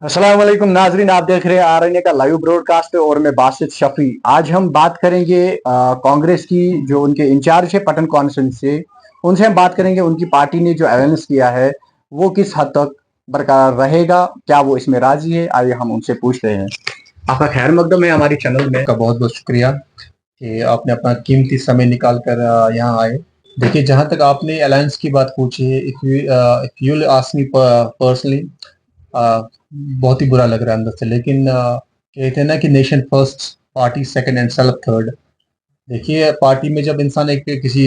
अस्सलाम वालेकुम नाजरीन, आप देख रहे हैं आरएनए का लाइव ब्रॉडकास्ट और मैं बासित शफी। आज हम बात करेंगे कांग्रेस की, जो उनके इंचार्ज है पटन कॉन्स्टिट्यूंसी से। उनसे हम बात करेंगे उनकी पार्टी ने जो अलायंस किया है वो किस हद तक बरकरार रहेगा, क्या वो इसमें राजी है। आइए हम उनसे पूछते हैं। आपका खैर मकदम है हमारी चैनल में। का बहुत बहुत शुक्रिया कि आपने अपना कीमती समय निकाल कर यहाँ आए। देखिए, जहाँ तक आपने अलायंस की बात पूछी है, if you ask me personally, बहुत ही बुरा लग रहा है अंदर से। लेकिन कहते हैं ना कि nation first, party second and self third. देखिए, पार्टी में जब इंसान एक किसी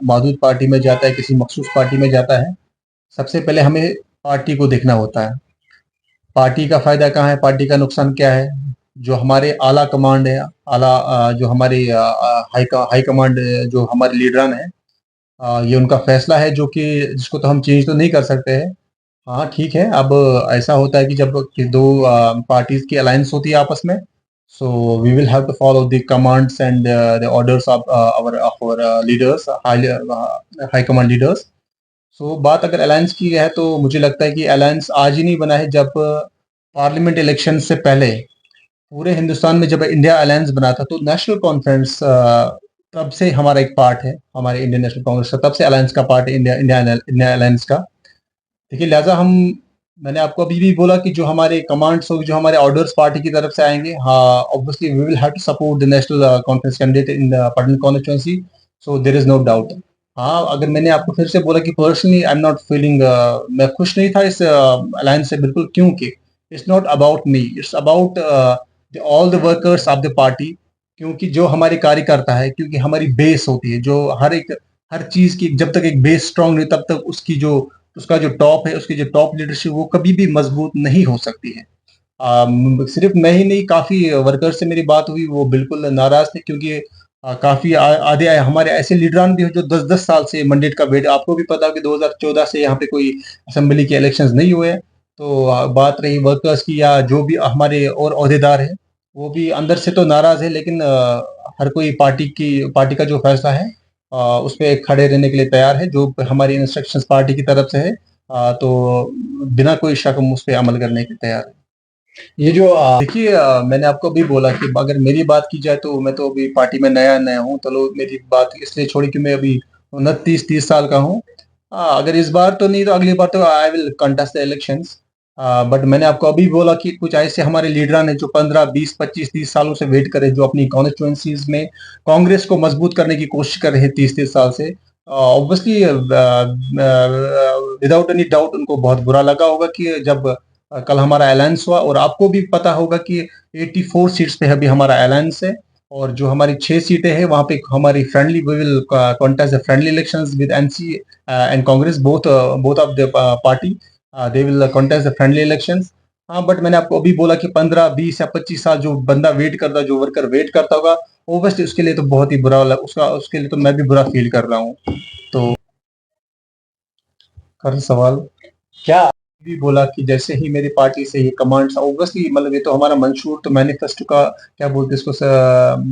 मौजूद पार्टी में जाता है, किसी मखसूस पार्टी में जाता है, सबसे पहले हमें पार्टी को देखना होता है। पार्टी का फायदा कहाँ है, पार्टी का नुकसान क्या है। जो हमारे आला कमांड है, जो हमारी हाई कमांड, जो हमारे लीडरान है, ये उनका फैसला है, जो कि जिसको तो हम चेंज तो नहीं कर सकते हैं। हाँ, ठीक है। अब ऐसा होता है कि जब कि दो पार्टीज की अलायंस होती है आपस में, so we will have to follow the commands and the orders of our leaders, high command leaders. So बात अगर अलायंस की है, तो मुझे लगता है कि अलायंस आज ही नहीं बना है। जब पार्लियामेंट इलेक्शन से पहले पूरे हिंदुस्तान में जब इंडिया अलायंस बना था, तो नेशनल कॉन्फ्रेंस तब से हमारा एक पार्ट है, हमारे इंडियन नेशनल कांग्रेस का तब से अलायंस का पार्ट है, इंडिया इंडिया इंडिया अलायंस का। देखिए, लिहाजा हम, मैंने आपको अभी भी बोला कि जो हमारे कमांड्स होगी, जो हमारे ऑर्डर्स पार्टी की तरफ से आएंगे, हाँ, obviously we will have to support the national conference candidate in the Pattan constituency. So there is no doubt. हाँ, अगर मैंने आपको फिर से बोला कि personally I am not feeling, मैं खुश नहीं था इस अलायंस से बिल्कुल, क्योंकि it's not about me, it's about all the workers of the party. क्योंकि जो हमारे कार्यकर्ता है, क्योंकि हमारी बेस होती है, जो हर चीज की, जब तक एक बेस स्ट्रांग नहीं, तब तक उसका जो टॉप है, उसकी जो टॉप लीडरशिप, वो कभी भी मजबूत नहीं हो सकती है। सिर्फ मैं ही नहीं, काफी वर्कर से मेरी बात हुई, वो बिल्कुल नाराज थे, क्योंकि काफी आधे हमारे ऐसे लीडरान भी हो जो 10-10 साल से मंडेट का वेट, आपको भी पता हो कि 2014 से यहाँ पे कोई असेंबली के इलेक्शंस नहीं हुए हैं। तो बात रही वर्कर्स की, या जो भी हमारे और ओहदेदार हैं, वो भी अंदर से तो नाराज है, लेकिन हर कोई पार्टी का जो फैसला है, उस पर खड़े रहने के लिए तैयार है, जो हमारी इंस्ट्रक्शंस पार्टी की तरफ से है। तो बिना कोई शक हम उस पर अमल करने के तैयार है। ये जो देखिए, मैंने आपको अभी बोला कि अगर मेरी बात की जाए, तो मैं तो अभी पार्टी में नया नया हूँ। चलो, मेरी बात इसलिए छोड़ी कि मैं अभी 29-30 साल का हूँ। अगर इस बार तो नहीं, तो अगली बार तो I will contest the elections. But मैंने आपको अभी बोला कि कुछ ऐसे हमारे लीडर ने जो 15-20-25-30 सालों से वेट करे, जो अपनी कॉन्स्टिट्यूंसीज में कांग्रेस को मजबूत करने की कोशिश कर रहे हैं 30-30 साल से। ऑब्वियसली विदाउट एनी डाउट उनको बहुत बुरा लगा होगा कि जब कल हमारा अलायंस हुआ, और आपको भी पता होगा कि 84 सीट्स पे अभी हमारा अलायंस है, और जो हमारी 6 सीटें हैं वहां पे हमारी friendly, we will contest the friendly elections with NC and Congress, both of the party, they will contest the friendly elections. हाँ, बट मैंने आपको अभी बोला कि 15-20 या 25 साल जो बंदा वेट करता, जो वर्कर वेट करता होगा, ओबियसली उसके लिए तो बहुत ही उसके लिए तो मैं भी बुरा फील कर रहा हूँ। तो कर सवाल क्या भी बोला कि जैसे ही मेरी पार्टी से ये कमांड्स, ऑब्वियसली मतलब ये तो हमारा मंशूर, तो मैनिफेस्टो का क्या बोलते हैं इसको,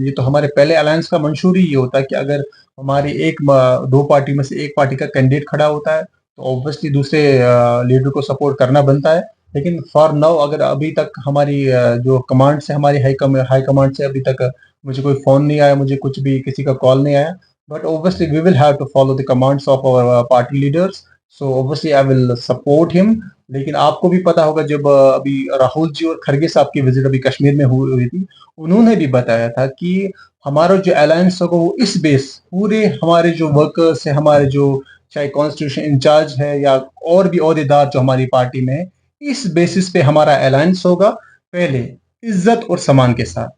ये तो हमारे पहले अलायंस का मंशूर ही ये होता है कि अगर हमारी दो पार्टी में से एक पार्टी का कैंडिडेट खड़ा होता है, तो ऑब्वियसली दूसरे लीडर को सपोर्ट करना बनता है। लेकिन फॉर नाउ, अगर अभी तक हमारी जो कमांड से, हमारी हाई कमांड से अभी तक मुझे कोई फोन नहीं आया, मुझे कुछ भी किसी का कॉल नहीं आया। But obviously we will have to follow the commands of our party leaders. So obviously I will support him. लेकिन आपको भी पता होगा, जब अभी राहुल जी और खरगे साहब की विजिट अभी कश्मीर में हुई थी, उन्होंने भी बताया था कि हमारा जो अलायंस होगा वो इस बेस, पूरे हमारे जो वर्कर्स है, हमारे जो चाहे कॉन्स्टिट्यूशन इंचार्ज है या और भी अहदेदार जो हमारी पार्टी में है, इस बेसिस पे हमारा अलायंस होगा, पहले इज्जत और सम्मान के साथ।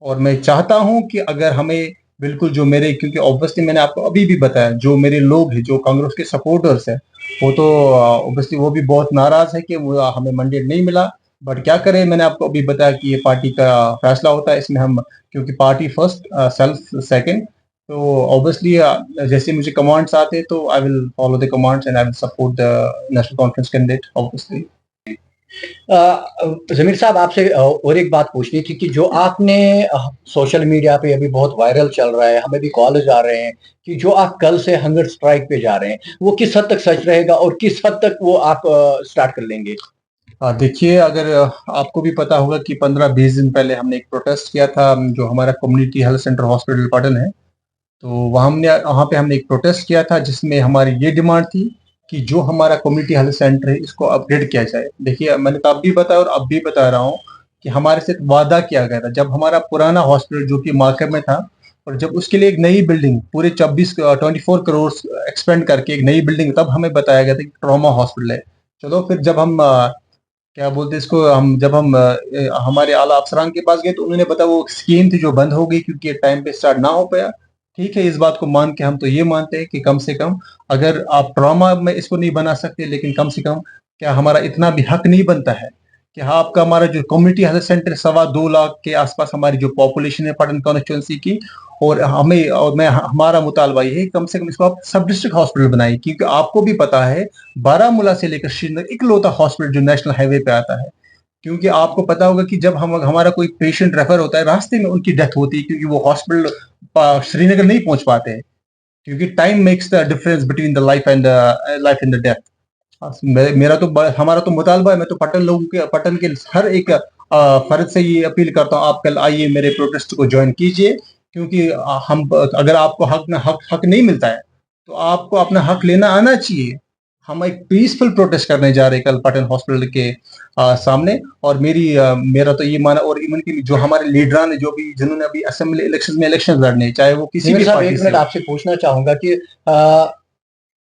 और मैं चाहता हूं कि अगर हमें बिल्कुल जो मेरे, क्योंकि ऑब्वियसली मैंने आपको अभी भी बताया, जो मेरे लोग हैं, जो कांग्रेस के सपोर्टर्स है, वो तो ऑब्वियसली वो भी बहुत नाराज है कि वो हमें मंडेट नहीं मिला। बट क्या करें, मैंने आपको अभी बताया कि ये पार्टी का फैसला होता है, इसमें हम, क्योंकि पार्टी फर्स्ट, सेल्फ सेकंड। तो ऑब्वियसली जैसे मुझे कमांड्स आते हैं, तो I will follow the commands and I will support the national conference candidate, obviously. Zameer साहब, आपसे और एक बात पूछनी थी कि जो आपने सोशल मीडिया पे अभी बहुत वायरल चल रहा है, हमें भी कॉलेज आ रहे हैं कि जो आप कल से हंगर स्ट्राइक पे जा रहे हैं, वो किस हद तक सच रहेगा और किस हद तक वो आप स्टार्ट कर लेंगे। देखिए, अगर आपको भी पता होगा कि 15-20 दिन पहले हमने एक प्रोटेस्ट किया था, जो हमारा community health centre hospital Patan है। तो वहाँ पे हमने एक प्रोटेस्ट किया था, जिसमें हमारी ये डिमांड थी कि जो हमारा कम्युनिटी हेल्थ सेंटर है, इसको अपग्रेड किया जाए। देखिए, मैंने तब भी बताया और अब भी बता रहा हूँ कि हमारे साथ वादा किया गया था, जब हमारा पुराना हॉस्पिटल जो कि मार्केट में था, और जब उसके लिए एक नई बिल्डिंग पूरे 24 करोड़ एक्सपेंड करके एक नई बिल्डिंग, तब हमें बताया गया था कि ट्रॉमा हॉस्पिटल है। चलो फिर जब हम क्या बोलते हैं इसको, हम जब हम हमारे आला अफसरान के पास गए, तो उन्होंने बताया वो स्कीम थी जो बंद हो गई क्योंकि टाइम पे स्टार्ट ना हो पाया। ठीक है, इस बात को मान के हम तो ये मानते हैं कि कम से कम, अगर आप ट्रॉमा में इसको नहीं बना सकते, लेकिन कम से कम क्या हमारा इतना भी हक नहीं बनता है कि हाँ, आपका हमारा जो कम्युनिटी हेल्थ सेंटर 2.25 लाख के आसपास हमारी जो पॉपुलेशन है पटन कॉन्स्टिट्यूंसी की, और हमें और मैं हमारा मुतालबा ये है कम से कम इसको आप सब डिस्ट्रिक्ट हॉस्पिटल बनाइए, क्योंकि आपको भी पता है बारामूला से लेकर श्रीनगर इकलौता हॉस्पिटल जो नेशनल हाईवे पे आता है। क्योंकि आपको पता होगा कि जब हम हमारा कोई पेशेंट रेफर होता है, रास्ते में उनकी डेथ होती है, क्योंकि वो हॉस्पिटल श्रीनगर नहीं पहुंच पाते हैं, क्योंकि time makes the difference between the life and the death. मेरा तो हमारा तो मुतालबा है, मैं तो पटन के हर एक फर्द से ये अपील करता हूँ, आप कल आइए, मेरे प्रोटेस्ट को ज्वाइन कीजिए। क्योंकि हम, अगर आपको हक नहीं मिलता है, तो आपको अपना हक लेना आना चाहिए। हम एक पीसफुल प्रोटेस्ट करने जा रहे हैं कल पटन हॉस्पिटल के सामने। और मेरा तो ये माना, और इवन की जो हमारे लीडरान है, जो भी जिन्होंने अभी असेंबली इलेक्शन लड़ने, चाहे वो किसी भी पार्टी एक से मिनट हो। आपसे पूछना चाहूंगा कि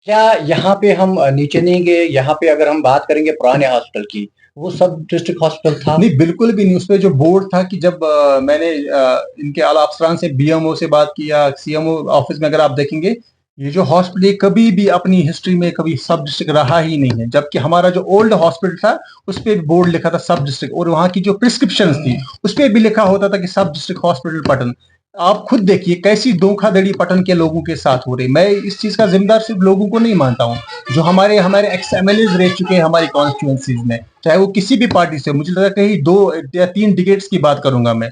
क्या यहाँ पे हम नीचे नहीं गए? यहाँ पे अगर हम बात करेंगे पुराने हॉस्पिटल की, वो सब डिस्ट्रिक्ट हॉस्पिटल था। नहीं, बिल्कुल भी नहीं। उसपे जो बोर्ड था कि जब मैंने इनके आला अफसरान से, बीएमओ से बात किया, सीएमओ ऑफिस में, अगर आप देखेंगे, ये जो हॉस्पिटल कभी भी अपनी हिस्ट्री में कभी सब डिस्ट्रिक्ट रहा ही नहीं है। जबकि हमारा जो ओल्ड हॉस्पिटल था, उस पे बोर्ड लिखा था सब डिस्ट्रिक्ट, और वहां की जो प्रिस्क्रिप्शन थी, उस पे भी लिखा होता था कि सब डिस्ट्रिक्ट हॉस्पिटल पटन। आप खुद देखिए कैसी धोखाधड़ी पटन के लोगों के साथ हो रही। मैं इस चीज का जिम्मेदार सिर्फ लोगों को नहीं मानता हूँ, जो हमारे हमारे एक्स एमएलए रह चुके हैं हमारी कॉन्स्टिट्यूंसीज में, चाहे वो किसी भी पार्टी से, मुझे लगा कहीं 2 या 3 डिकेट्स की बात करूंगा मैं,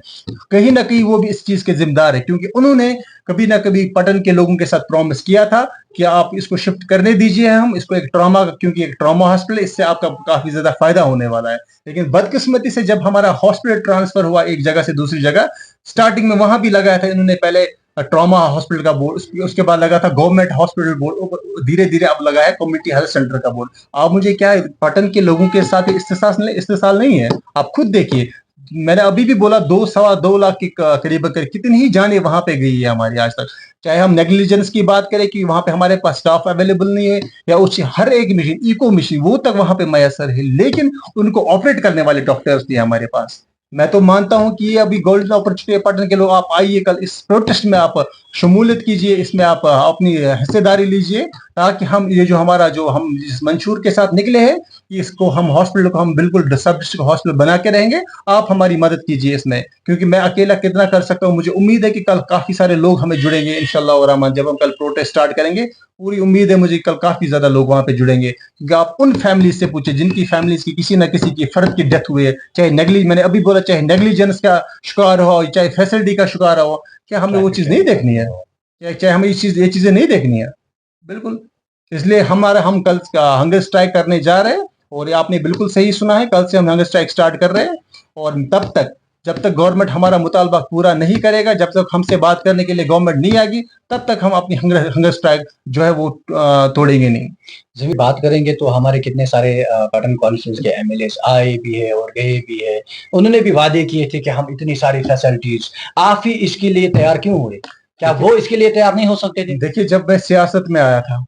कहीं ना कहीं वो भी इस चीज के जिम्मेदार है, क्योंकि उन्होंने कभी ना कभी पटन के लोगों के साथ प्रॉमिस किया था कि आप इसको शिफ्ट करने दीजिए, हम इसको एक ट्रॉमा, क्योंकि एक ट्रॉमा हॉस्पिटल, इससे आपका काफी ज्यादा फायदा होने वाला है। लेकिन बदकिस्मती से जब हमारा हॉस्पिटल ट्रांसफर हुआ एक जगह से दूसरी जगह, स्टार्टिंग में वहां भी लगाया था इन्होंने पहले ट्रॉमा हॉस्पिटल का बोर्ड, उसके बाद लगा था गवर्नमेंट हॉस्पिटल बोर्ड, धीरे धीरे अब लगा है कम्युनिटी हेल्थ सेंटर का बोर्ड। आप मुझे क्या है, पटन के लोगों के साथ इस्तेसाल नहीं है। आप खुद देखिए, मैंने अभी भी बोला 2-2.25 लाख के करीब कितनी ही जाने वहां पे गई है हमारी आज तक। चाहे हम नेग्लिजेंस की बात करें कि वहां पे हमारे पास स्टाफ अवेलेबल नहीं है, या उस हर एक मशीन, इको मशीन, वो तक वहां पे मैसर है, लेकिन उनको ऑपरेट करने वाले डॉक्टर्स नहीं है हमारे पास। मैं तो मानता हूं कि ये अभी गोल्डन अपॉर्चुनिटी है पटन के लोग, आप आइए कल इस प्रोटेस्ट में, आप शमूलियत कीजिए, इसमें आप अपनी हिस्सेदारी लीजिए, ताकि हम ये जो हमारा, जो हम जिस मंशूर के साथ निकले हैं, कि इसको हम हॉस्पिटल को हम बिल्कुल सब डिस्ट्रिक्ट हॉस्पिटल बना के रहेंगे। आप हमारी मदद कीजिए इसमें, क्योंकि मैं अकेला कितना कर सकता हूँ। मुझे उम्मीद है कि कल काफी सारे लोग हमें जुड़ेंगे इंशाल्लाह और रहमान, जब हम कल प्रोटेस्ट स्टार्ट करेंगे। पूरी उम्मीद है मुझे कल काफी ज्यादा लोग वहां पे जुड़ेंगे, क्योंकि आप उन फैमिलीज से पूछे जिनकी फैमिलीज की किसी ना किसी की फर्द की डेथ हुई है, चाहे मैंने अभी बोला, चाहे नेग्लिजेंस का शिकार हो, चाहे फैसिलिटी का शिकार हो, क्या हमें वो चीज नहीं देखनी है? चाहे हमें ये चीजें नहीं देखनी है? बिल्कुल। इसलिए हम कल का हंगर स्ट्राइक करने जा रहे हैं, और ये आपने बिल्कुल सही सुना है, कल से हम हंगर स्ट्राइक स्टार्ट कर रहे हैं। और तब तक, जब तक गवर्नमेंट हमारा मुतालबा पूरा नहीं करेगा, जब तक हमसे बात करने के लिए गवर्नमेंट नहीं आएगी, तब तक हम अपनी हंगर स्ट्राइक जो है वो तोड़ेंगे नहीं। जब बात करेंगे तो हमारे कितने सारे पटन कॉन्फ्रेंस के एमएलए आए भी है और गए भी है। उन्होंने भी वादे किए थे कि हम इतनी सारी फैसिलिटीज, आप ही इसके लिए तैयार क्यों हुए? क्या वो इसके लिए तैयार नहीं हो सकते थे? देखिए, जब मैं सियासत में आया था,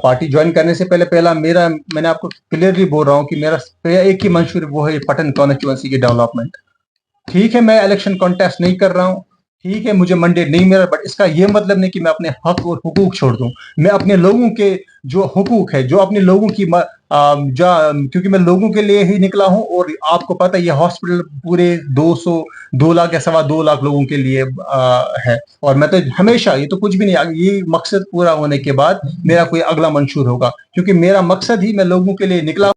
पार्टी ज्वाइन करने से पहले, मैंने आपको क्लियरली बोल रहा हूँ कि मेरा एक ही मंशूर, वो है पटन कॉन्स्टिट्यूंसी की डेवलपमेंट। ठीक है, मैं इलेक्शन कॉन्टेस्ट नहीं कर रहा हूँ, ठीक है, मुझे मंडेट नहीं मिला, बट इसका ये मतलब नहीं कि मैं अपने हक और हुकूक छोड़ दूं। मैं अपने लोगों के जो हुकूक है, जो अपने लोगों की क्योंकि मैं लोगों के लिए ही निकला हूं, और आपको पता है ये हॉस्पिटल पूरे 2 लाख या 2.25 लाख लोगों के लिए है। और मैं तो हमेशा, ये तो कुछ भी नहीं, ये मकसद पूरा होने के बाद मेरा कोई अगला मंशूर होगा, क्योंकि मेरा मकसद ही, मैं लोगों के लिए निकला।